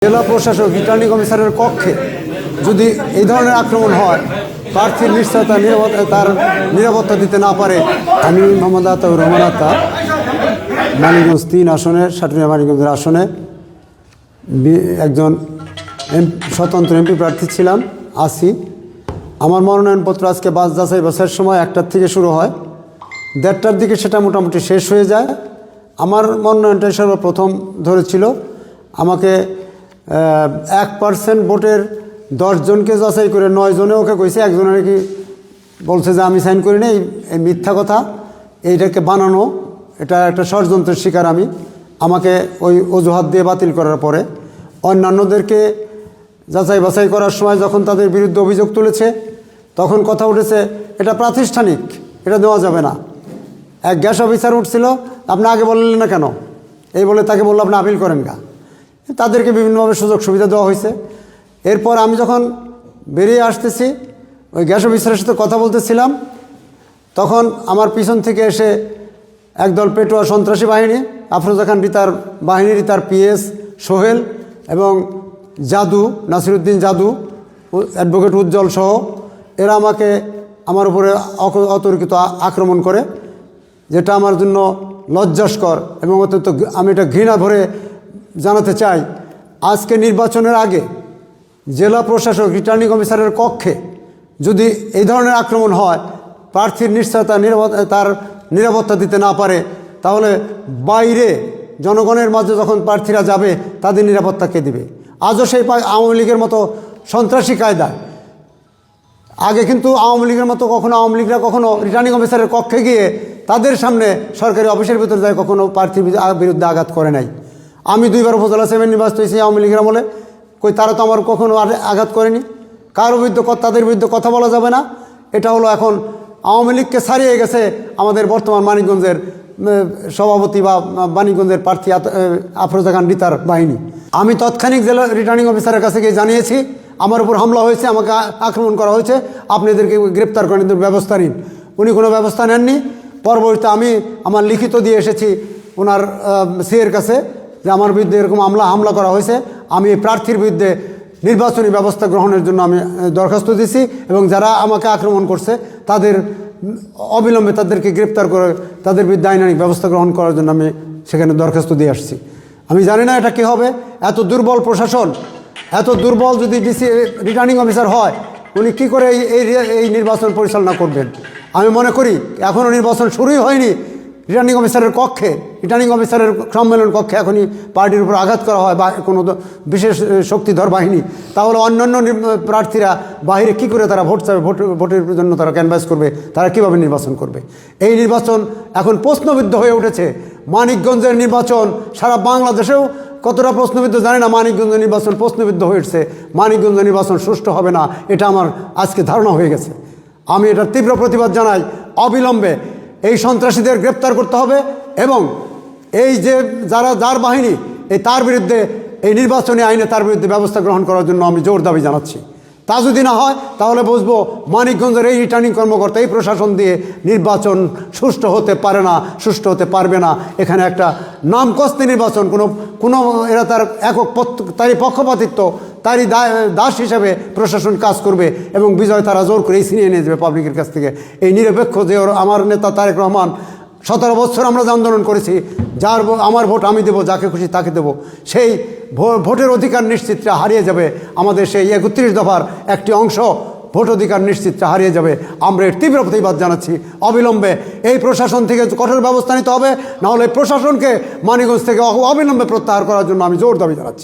জেলা প্রশাসক রিটার্নিং অফিসারের কক্ষে যদি এই ধরনের আক্রমণ হয়, প্রার্থীর নিশ্চয়তা তার নিরাপত্তা দিতে না পারে, আমি মোহাম্মদ আতাউর রহমান আতা মানিকগঞ্জ 3 আসনে সাটুরিয়া মানিকগঞ্জের আসনে একজন স্বতন্ত্র এমপি প্রার্থী ছিলাম, আছি। আমার মনোনয়নপত্র আজকে বাছাইয়ের সময় 1টার থেকে শুরু হয়, 1:30টার দিকে সেটা মোটামুটি শেষ হয়ে যায়। আমার মনোনয়নটাই সর্বপ্রথম ধরেছিল। আমাকে 1% ভোটের 10 জনকে যাচাই করে 9 জনে ওকে কইছে, একজনের কি বলছে যে আমি সাইন করি না, এই মিথ্যা কথা, এইটাকে বানানো, এটা একটা ষড়যন্ত্রের শিকার আমি। আমাকে ওই অজুহাত দিয়ে বাতিল করার পরে অন্যান্যদেরকে যাচাই বাছাই করার সময় যখন তাদের বিরুদ্ধে অভিযোগ তুলেছে, তখন কথা উঠেছে এটা প্রাতিষ্ঠানিক, এটা দেওয়া যাবে না। এক গ্যাস অফিসার উঠছিল, আপনি আগে বললেন না কেন, এই বলে তাকে বললো আপনি আপিল করেন গা। তাদেরকে বিভিন্নভাবে সুযোগ সুবিধা দেওয়া হয়েছে। এরপর আমি যখন বেরিয়ে আসতেছি, ওই গ্যাস অফিসারের সাথে কথা বলতেছিলাম, তখন আমার পিছন থেকে এসে একদল পেটোয়া সন্ত্রাসী বাহিনী, আফরোজা খান রিতার বাহিনীর তার পিএস সোহেল এবং জাদু, নাসিরুদ্দিন জাদু, অ্যাডভোকেট উজ্জ্বল সহ, এরা আমার উপরে অতর্কিত আক্রমণ করে, যেটা আমার জন্য লজ্জাস্কর এবং অত্যন্ত আমি এটা ঘৃণা ভরে জানাতে চাই। আজকে নির্বাচনের আগে জেলা প্রশাসক রিটার্নিং অফিসারের কক্ষে যদি এই ধরনের আক্রমণ হয়, প্রার্থীর নিশ্চয়তা তার নিরাপত্তা দিতে না পারে, তাহলে বাইরে জনগণের মাঝে যখন প্রার্থীরা যাবে তাদের নিরাপত্তা কে দিবে? আজও সেই আওয়ামী লীগের মতো সন্ত্রাসী কায়দায়, আগে কিন্তু আওয়ামী লীগের মতো আওয়ামী লীগরা কখনো রিটার্নিং অফিসারের কক্ষে গিয়ে তাদের সামনে সরকারি অফিসের ভিতরে যায় কখনো প্রার্থীর বিরুদ্ধে আঘাত করে নাই। আমি 2বার উপজেলা চেয়ারম্যান নির্বাচিত হয়েছি আওয়ামী লীগের আমলে, তারা তো আমার কখনো আঘাত করেনি। কারোর বিরুদ্ধে তাদের বিরুদ্ধে কথা বলা যাবে না। এটা হলো এখন আওয়ামী লীগকে ছাড়িয়ে গেছে আমাদের বর্তমান মানিকগঞ্জের সভাপতি বা মানিকগঞ্জের প্রার্থী আফরোজা খান রিতার বাহিনী। আমি তৎক্ষণিক জেলা রিটার্নিং অফিসারের কাছে গিয়ে জানিয়েছি আমার উপর হামলা হয়েছে, আমাকে আক্রমণ করা হয়েছে, আপনি এদেরকে গ্রেপ্তার করেন, এদের ব্যবস্থা নিন। উনি কোনো ব্যবস্থা নেননি। পরবর্তীতে আমি আমার লিখিত দিয়ে এসেছি ওনার সিএর কাছে যে আমার বিরুদ্ধে এরকম হামলা করা হয়েছে, আমি প্রার্থীর বিরুদ্ধে নির্বাচনী ব্যবস্থা গ্রহণের জন্য আমি দরখাস্ত দিয়েছি এবং যারা আমাকে আক্রমণ করছে তাদের অবিলম্বে তাদেরকে গ্রেপ্তার করে তাদের বিরুদ্ধে আইনানিক ব্যবস্থা গ্রহণ করার জন্য আমি সেখানে দরখাস্ত দিয়ে আসছি। আমি জানি না এটা কী হবে, এত দুর্বল প্রশাসন, এত দুর্বল যদি রিটার্নিং অফিসার হয়, উনি কী করে এই নির্বাচন পরিচালনা করবেন? আমি মনে করি এখনও নির্বাচন শুরুই হয়নি, রিটার্নিং অফিসারের কক্ষে, রিটার্নিং অফিসারের সম্মেলন কক্ষে এখনই পার্টির উপর আঘাত করা হয় বা কোনো বিশেষ শক্তিধর বাহিনী, তাহলে অন্যান্য প্রার্থীরা বাইরে কী করে তারা ভোট চাবে, ভোটের জন্য তারা ক্যানভাস করবে, তারা কীভাবে নির্বাচন করবে? এই নির্বাচন এখন প্রশ্নবিদ্ধ হয়ে উঠেছে। মানিকগঞ্জের নির্বাচন সারা বাংলাদেশেও কতটা প্রশ্নবিদ্ধ জানি না, মানিকগঞ্জের নির্বাচন প্রশ্নবিদ্ধ হয়েছে। মানিকগঞ্জের নির্বাচন সুষ্ঠু হবে না, এটা আমার আজকে ধারণা হয়ে গেছে। আমি এটার তীব্র প্রতিবাদ জানাই। অবিলম্বে এই সন্ত্রাসীদের গ্রেপ্তার করতে হবে এবং এই যে যার বাহিনী তার বিরুদ্ধে এই নির্বাচনী আইনে তার বিরুদ্ধে ব্যবস্থা গ্রহণ করার জন্য আমি জোর দাবি জানাচ্ছি। তা যদি না হয় তাহলে বুঝবো মানিকগঞ্জের এই রিটার্নিং কর্মকর্তা, এই প্রশাসন দিয়ে নির্বাচন সুষ্ঠু হতে পারে না, সুষ্ঠু হতে পারবে না। এখানে একটা নামকস্তি নির্বাচন, কোনো এরা তারই পক্ষপাতিত্ব, তারই দাস হিসেবে প্রশাসন কাজ করবে এবং বিজয় তারা জোর করে ছিনিয়ে নিয়ে যাবে পাবলিকের কাছ থেকে। এই নিরপেক্ষ যে আমার নেতা তারেক রহমান, 17 বছর আমরা যে আন্দোলন করেছি, আমার ভোট আমি দেবো, যাকে খুশি তাকে দেবো, সেই ভোটের অধিকার নিশ্চিতটা হারিয়ে যাবে। আমাদের সেই 31 দফার একটি অংশ ভোট অধিকার নিশ্চিতটা হারিয়ে যাবে। আমরা এর তীব্র প্রতিবাদ জানাচ্ছি। অবিলম্বে এই প্রশাসন থেকে কঠোর ব্যবস্থা নিতে হবে, নাহলে প্রশাসনকে মানিকগঞ্জ থেকে অবিলম্বে প্রত্যাহার করার জন্য আমি জোর দাবি জানাচ্ছি।